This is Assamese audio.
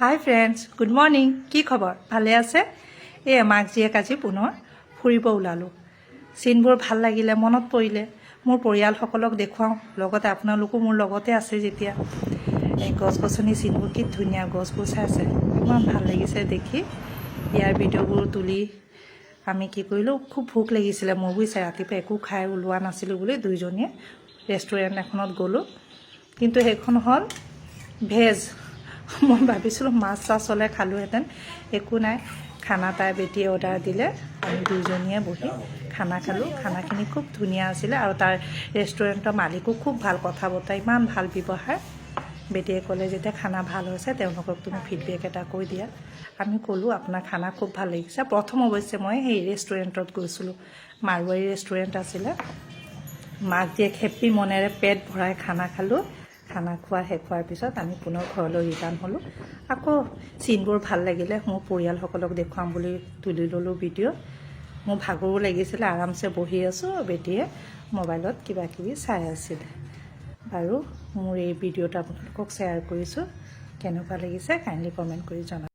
হাই ফ্ৰেণ্ডছ, গুড মৰ্ণিং। কি খবৰ? ভালে আছে? এই মাক জীয়েক আজি পুনৰ ফুৰিব ওলালোঁ। চিনবোৰ ভাল লাগিলে, মনত পৰিলে মোৰ পৰিয়ালসকলক দেখুৱাওঁ, লগতে আপোনালোকো মোৰ লগতে আছে যেতিয়া। এই গছ গছনি চিনবোৰ কি ধুনীয়া, গছবোৰ চাইছে, ইমান ভাল লাগিছে দেখি। ইয়াৰ ভিডিঅ'বোৰ তুলি আমি কি কৰিলোঁ, খুব ভোক লাগিছিলে মোৰ বুজিছে। ৰাতিপুৱা একো খাই ওলোৱা নাছিলোঁ বুলি দুইজনীয়ে ৰেষ্টুৰেণ্ট এখনত গ'লোঁ, কিন্তু সেইখন হ'ল ভেজ। মই ভাবিছিলোঁ মাছ চাছ হ'লে খালোঁহেঁতেন, একো নাই। খানা তাই বেটিয়ে অৰ্ডাৰ দিলে, আমি দুইজনীয়ে বহি খানা খালোঁ। খানাখিনি খুব ধুনীয়া আছিলে আৰু তাৰ ৰেষ্টুৰেণ্টৰ মালিকো খুব ভাল, কথা বতৰা ইমান ভাল ব্যৱহাৰ। বেটিয়ে ক'লে যেতিয়া খানা ভাল হৈছে তেওঁলোকক তুমি ফিডবেক এটা কৈ দিয়া। আমি ক'লোঁ আপোনাৰ খানা খুব ভাল লাগিছে। প্ৰথম অৱশ্যে মই সেই ৰেষ্টুৰেণ্টত গৈছিলোঁ, মাৰোৱাৰী ৰেষ্টুৰেণ্ট আছিলে। মাক জীয়েক হেপ্পী মনেৰে পেট ভৰাই খানা খালোঁ। খানা খোৱা শেষ হোৱাৰ পিছত আমি পুনৰ ঘৰলৈ ৰিটাৰ্ণ হ'লোঁ। আকৌ চিনবোৰ ভাল লাগিলে, মোৰ পৰিয়ালসকলক দেখুৱাম বুলি তুলি ল'লোঁ ভিডিঅ'। মোৰ ভাগৰো লাগিছিলে, আৰামছে বহি আছোঁ, বেটিয়ে মোবাইলত কিবা কিবি চাই আছিলে। আৰু মোৰ এই ভিডিঅ'টো আপোনালোকক শ্বেয়াৰ কৰিছোঁ। কেনেকুৱা লাগিছে কাইণ্ডলি কমেণ্ট কৰি জনাব।